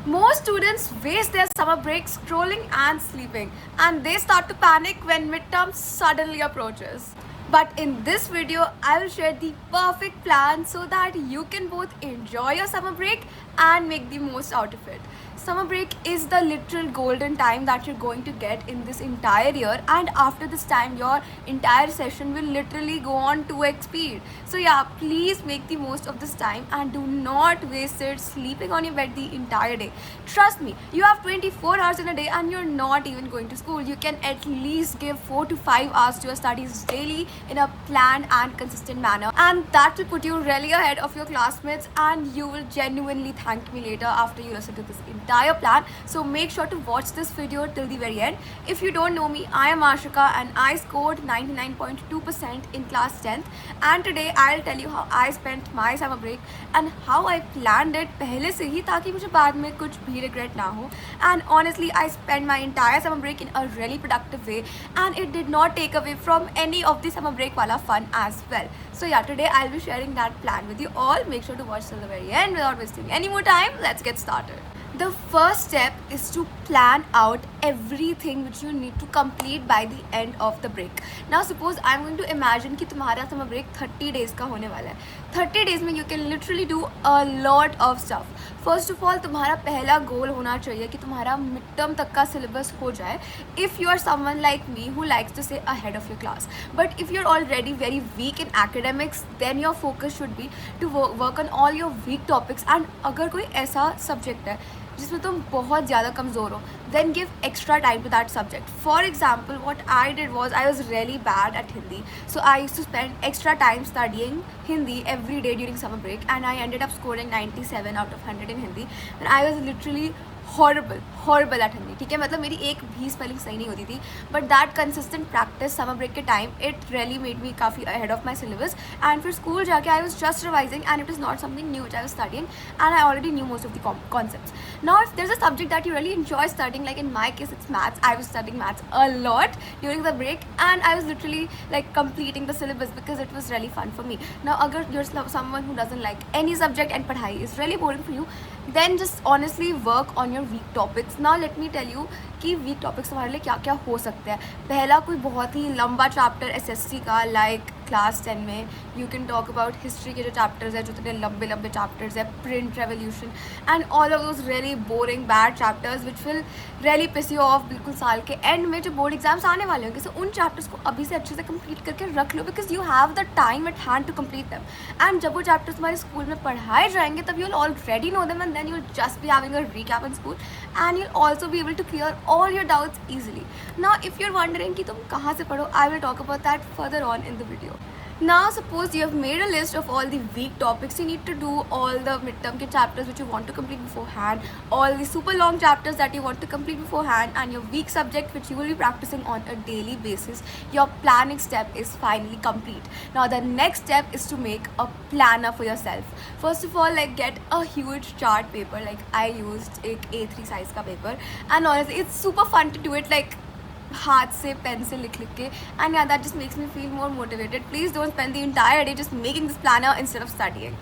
Most students waste their summer break scrolling and sleeping, and they start to panic when midterm suddenly approaches. But in this video, I will share the perfect plan so that you can both enjoy your summer break and make the most out of it. Summer break is the literal golden time that you're going to get in this entire year, and after this time, your entire session will literally go on 2x speed. So, yeah, please make the most of this time and do not waste it sleeping on your bed the entire day. Trust me, you have 24 hours in a day and you're not even going to school. You can at least give 4 to 5 hours to your studies daily in a planned and consistent manner, and that will put you really ahead of your classmates, and you will genuinely thank me later after you listen to this entire plan. So make sure to watch this video till the very end. If you don't know me, I am Ashika and I scored 99.2% in class 10th, and today I'll tell you how I spent my summer break and how I planned it पहले से ही, ताकि मुझे बाद में कुछ भी regret ना हो. And honestly, I spent my entire summer break in a really productive way, and it did not take away from any of the summer break wala fun as well. So yeah, today I'll be sharing that plan with you all. Make sure to watch till the very end without wasting any more time. Let's get started. The first step is to plan out everything which you need to complete by the end of the break. Now suppose I'm going to imagine कि तुम्हारा summer break 30 days का होने वाला है. 30 days में you can literally do a lot of stuff. First of all, तुम्हारा पहला गोल होना चाहिए कि तुम्हारा मिड टर्म तक का सिलेबस हो जाए. If you are someone like me who likes to stay ahead of your class, but if you're already very weak in academics, then your focus should be to work on all your weak topics. And अगर कोई ऐसा subject है जिसमें तुम बहुत ज़्यादा कमज़ोर हो, then give extra time to that subject. For example, what I did was I was really bad at Hindi, so I used to spend extra time studying Hindi every day during summer break, and I ended up scoring 97 out of 100 in Hindi, and I was literally horrible at Hindi. ठीक है, मतलब मेरी एक भी spelling सही नहीं होती थी, but that consistent practice summer break के time it really made me काफ़ी ahead of my syllabus. And फिर स्कूल जाके I was just revising, and it is not something new which I was studying, and I already knew most of the concepts. Now if there is a subject that you really enjoy studying, like in my case it's maths. I was studying maths a lot during the break, and I was literally like completing the syllabus because it was really fun for me. Now agar you're someone who doesn't like any subject and padhai is really boring for you, then just honestly work on your weak topics. Now let me tell you कि week topics तुम्हारे लिए क्या क्या हो सकते हैं. पहला कोई बहुत ही लंबा चैप्टर एसएससी का, लाइक क्लास 10 में you can talk about history के जो चैप्टर्स है, जो इतने लंबे लंबे चैप्टर्स है, print revolution and all of those really boring bad chapters which will really piss you off. बिल्कुल साल के एंड में जो बोर्ड एग्जाम्स आने वाले होंगे, सो उन चैप्टर्स को अभी से अच्छे से कंप्लीट करके रख लो, because you have the time at hand to complete them. And जब वो चैप्टर्स तुम्हारे स्कूल में पढ़ाए जाएंगे, तब you will already know them, and then you will just be having a recap in school, and you'll also be able to clear all your doubts easily. Now if you're wondering कि तुम कहाँ से पढ़ो, I will talk about that further on in the video. Now suppose you have made a list of all the weak topics. You need to do all the midterm के chapters which you want to complete beforehand, all the super long chapters that you want to complete beforehand, and your weak subject which you will be practicing on a daily basis. Your planning step is finally complete. Now the next step is to make a planner for yourself. First of all, like get a huge chart paper. Like I used एक A3 size का paper, and honestly it's super fun to do it like हाथ से pen से लिख के, and yeah that just makes me feel more motivated. Please don't spend the entire day just making this planner instead of studying.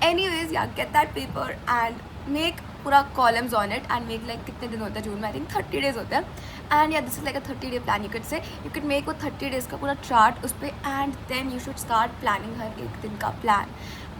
Anyways, yeah get that paper and make पूरा columns on it, and make like कितने दिन होता है जून में, I think 30 days होते हैं. And yeah this is like a 30 day plan. You can make वो 30 days का पूरा चार्ट उस पर, and then you should start planning हर एक दिन का plan.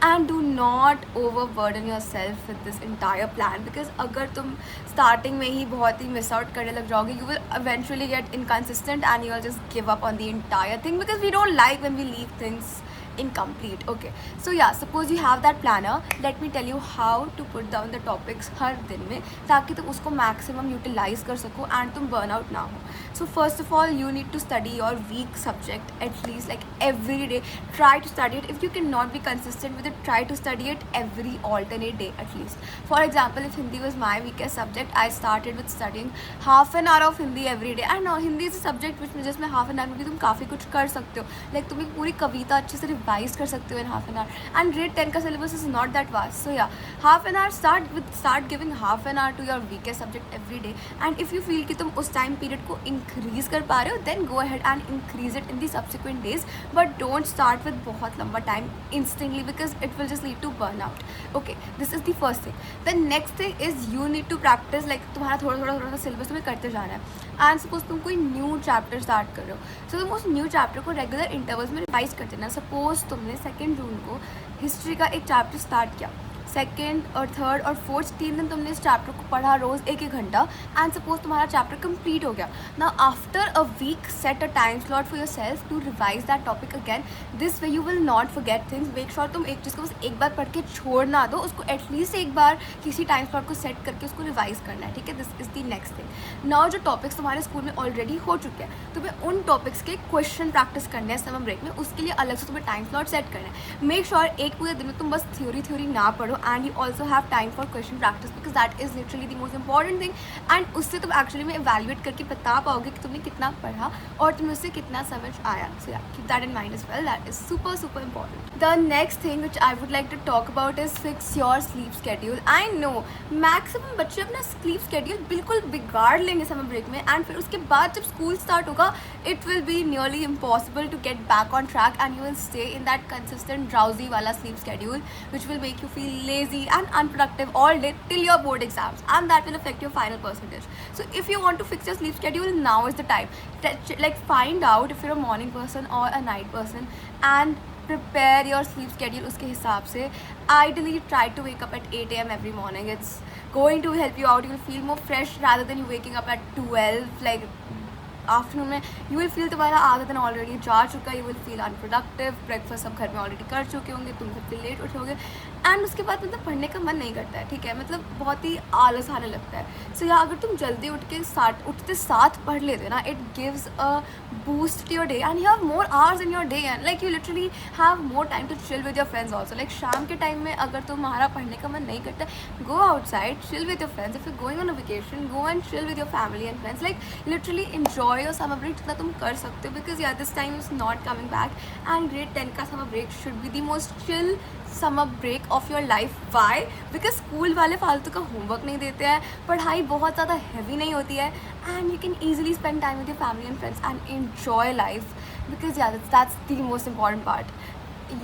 And do not overburden yourself with this entire plan, because अगर तुम starting में ही बहुत ही miss out करने लग जाओगे, you will eventually get inconsistent and you will just give up on the entire thing, because we don't like when we leave things incomplete. Okay, so yeah, suppose you have that planner. Let me tell you how to put down the topics हर दिन में, ताकि तुम उसको maximum utilize कर सको and तुम burn out ना हो. So first of all, you need to study your weak subject at least like every day. Try to study it. If you cannot be consistent with it, try to study it every alternate day at least. For example, if Hindi was my weakest subject, I started with studying half an hour of Hindi every day. And now Hindi is a subject which जिसमें half an hour में भी तुम काफ़ी कुछ कर सकते हो. Like तुम एक पूरी कविता अच्छे से रिवाइज कर सकते हो in half an hour. And grade 10 का syllabus is not that vast. So yeah half an hour start giving half an hour to your weakest subject every day. And if you feel कि तुम उस time period को increase कर पा रहे हो, then go ahead and increase it in the subsequent days. But don't start with बहुत लंबा time instantly because it will just lead to burn out. Okay, this is the first thing. The next thing is you need to practise. Like तुम्हारा थोड़ा सा syllabus तुम्हें करते जाना है. And suppose तुम कोई न्यू चैप्टर स्टार्ट कर रहे हो, सो तुम उस न्यू चैप्टर को रेगुलर इंटरवल्स में रिवाइज करते ना. सपोज तुमने 2 जून को हिस्ट्री का एक चैप्टर स्टार्ट किया, 2nd और 3rd और 4th 3 दिन तुमने इस चैप्टर को पढ़ा रोज़ 1-1 घंटा. एंड सपोज तुम्हारा चैप्टर कंप्लीट हो गया. Now after a week set a time slot for yourself to revise that topic again. This way you will not forget things. Make sure तुम एक चीज़ को बस एक बार पढ़ के छोड़ ना दो, उसको एटलीस्ट एक बार किसी टाइम स्लॉट को सेट करके उसको रिवाइज करना है. ठीक है, this is the next thing. Now जो टॉपिक्स तुम्हारे स्कूल में ऑलरेडी हो चुके हैं, तुम्हें उन टॉपिक्स के क्वेश्चन प्रैक्टिस करने हैं समर ब्रेक में. उसके लिए अलग से तुम्हें टाइम स्लॉट सेट करना है. मेक श्योर एक पूरे दिन में तुम बस थ्योरी ना पढ़ो and you also have time for question practice because that is literally the most important thing. And उससे तुम एक्चुअली में इवैल्यूएट करके बता पाओगे कि तुमने कितना पढ़ा और तुम्हें उससे कितना समझ आया. So yeah keep that in mind as well. That is super important. The next thing which I would like to talk about is fix your sleep schedule. I know maximum बच्चे अपना स्लीप स्केड्यूल बिल्कुल बिगाड़ लेंगे summer break में. And फिर उसके बाद जब स्कूल स्टार्ट होगा, it will be nearly impossible to get back on track and you will stay in that consistent drowsy वाला sleep schedule which will make you feel lazy and unproductive all day till your board exams, and that will affect your final percentage. So if you want to fix your sleep schedule, now is the time. Like find out if you're a morning person or a night person and prepare your sleep schedule उसके हिसाब से. Ideally try to wake up at 8 a.m. every morning. It's going to help you out. You will feel more fresh rather than you waking up at 12 like afternoon में. You will feel तुम्हारा आधा दिन already जा चुका है. You will feel unproductive. Breakfast सब घर में ऑलरेडी कर चुके होंगे, तुम सबसे लेट उठोगे एंड उसके बाद मतलब पढ़ने का मन नहीं करता है. ठीक है, मतलब बहुत ही आलस आने लगता है. सो या अगर तुम जल्दी उठते साथ पढ़ लेते ना, it gives a boost to your day and you have more hours in your day and like you literally have more time to chill with your friends also. Like शाम के टाइम में अगर तुम्हारा पढ़ने का मन नहीं करता, go outside, chill with your friends. If you're going on a vacation, go and chill with your family and friends. Like literally enjoy your summer break जितना तुम कर सकते हो because yeah, this time is not coming back and grade 10 का summer break should be the most chill summer break of your life. Why? Because school वाले फालतू का homework नहीं देते हैं, पढ़ाई बहुत ज़्यादा हैवी नहीं होती है and you can easily spend time with your family and friends and enjoy life because yeah that's the most important part.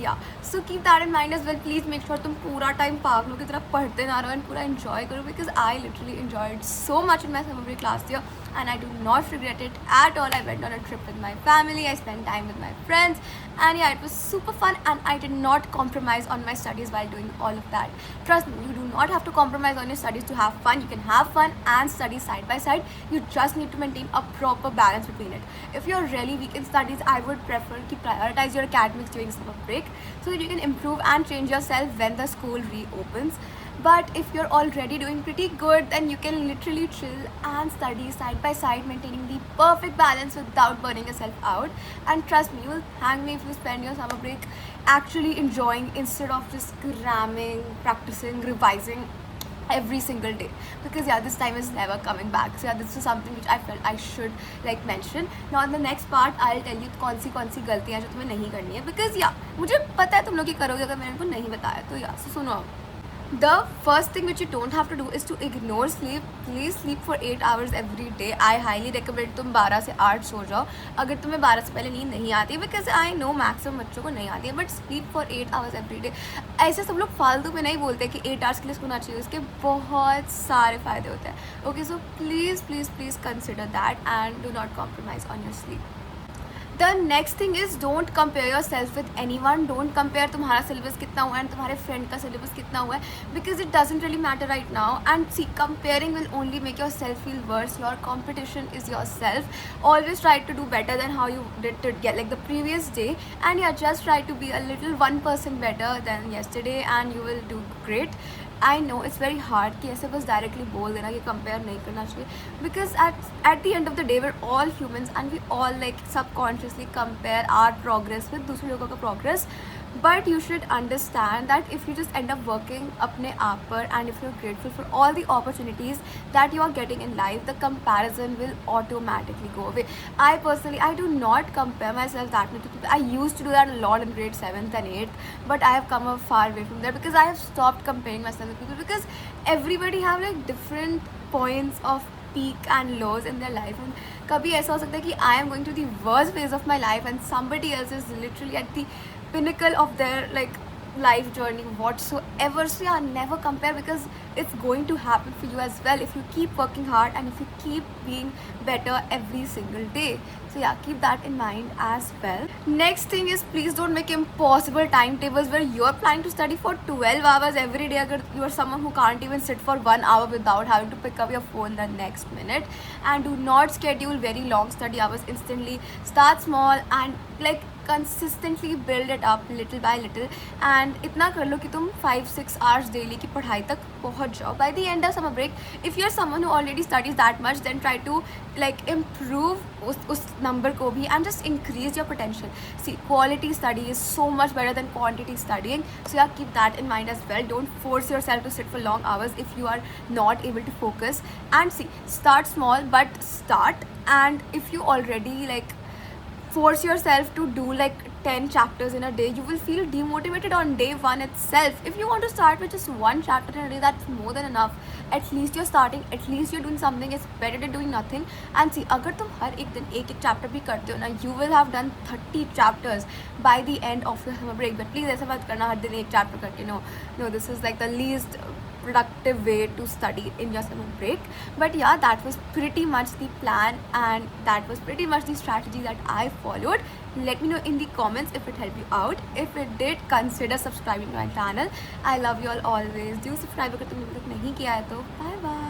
Yeah so keep that in mind as well. Please make sure तुम पूरा time पागलों की तरह पढ़ते ना रहो and पूरा enjoy करो because I literally enjoyed so much in my summer break last year and I do not regret it at all. I went on a trip with my family, I spent time with my friends and yeah, it was super fun and I did not compromise on my studies while doing all of that. Trust me, you do not have to compromise on your studies to have fun. You can have fun and study side by side. You just need to maintain a proper balance between it. If you're really weak in studies, I would prefer to prioritize your academics during summer break so that you can improve and change yourself when the school reopens. But if you're already doing pretty good, then you can literally chill and study side by side, maintaining the perfect balance without burning yourself out. And trust me, you will thank me if you spend your summer break actually enjoying instead of just cramming, practicing, revising every single day. Because yeah, this time is never coming back. So yeah, this is something which I felt I should like mention. Now in the next part, I'll tell you कौन सी गलतियाँ जो तुम्हें नहीं करनी है. Because yeah, मुझे पता है तुम लोग ये करोगे अगर मैंने उनको नहीं बताया. तो yeah, so सुनो. The first thing which you don't have to do is to ignore sleep. Please sleep for 8 hours every day. I highly recommend तुम 12 से 8 सो जाओ अगर तुम्हें 12 से पहले नींद नहीं आती है because I know मैक्सिमम बच्चों को नहीं आती है. But sleep for 8 hours every day. ऐसे सब लोग फालतू में नहीं बोलते कि 8 hours के लिए सोना चाहिए. उसके बहुत सारे फ़ायदे होते हैं. Okay, so please consider that and do not compromise on your sleep. The next thing is don't compare yourself with anyone. Don't compare तुम्हारा सिलेबस कितना हुआ है तुम्हारे फ्रेंड का सिलेबस कितना हुआ है because it doesn't really matter right now. And see, comparing will only make yourself feel worse. Your competition is yourself. Always try to do better than how you did to get like the previous day. And yeah, just try to be a little 1% better than yesterday and you will do great. I know it's very hard कि ऐसे बस directly बोल देना कि compare नहीं करना चाहिए because at the end of the day we are all humans and we all like subconsciously compare our progress with दूसरे लोगों का progress. But you should understand that if you just end up working अपने आप पर, and if you're grateful for all the opportunities that you are getting in life, the comparison will automatically go away. I personally, I do not compare myself that much to people. I used to do that a lot in grade 7th and 8th, but I have come a far away from there because I have stopped comparing myself with people, because everybody have like different points of peak and lows in their life. And कभी ऐसा हो सकता है कि I am going to the worst phase of my life and somebody else is literally at the pinnacle of their like life journey whatsoever. So yeah, never compare, because it's going to happen for you as well if you keep working hard and if you keep being better every single day. So yeah, keep that in mind as well. Next thing is, please don't make impossible timetables where you're planning to study for 12 hours every day. Agar you are someone who can't even sit for 1 hour without having to pick up your phone the next minute. And do not schedule very long study hours instantly. Start small and like consistently build it up little by little, and इतना कर लो कि तुम 5-6 hours daily की पढ़ाई तक पहुँच जाओ. By the end of summer break, if you're someone who already studies that much, then try to like improve उस number को भी and just increase your potential. See, quality study is so much better than quantity studying. So yeah, keep that in mind as well. Don't force yourself to sit for long hours if you are not able to focus. And see, start small, but start. And if you already like force yourself to do like 10 chapters in a day, you will feel demotivated on day 1 itself. If you want to start with just 1 chapter in a day, that's more than enough. At least you're starting, at least you're doing something. It's better than doing nothing. And see, अगर तुम हर एक दिन एक chapter भी करते हो ना, you will have done 30 chapters by the end of your summer break. But please ऐसा मत करना हर दिन एक chapter करके. No, this is like the least productive way to study in your summer break. But yeah, that was pretty much the plan and that was pretty much the strategy that I followed. Let me know in the comments if it helped you out. If it did, consider subscribing to my channel. I love you all always. Do subscribe अगर तुमने अभी तक नहीं किया है तो. Bye bye.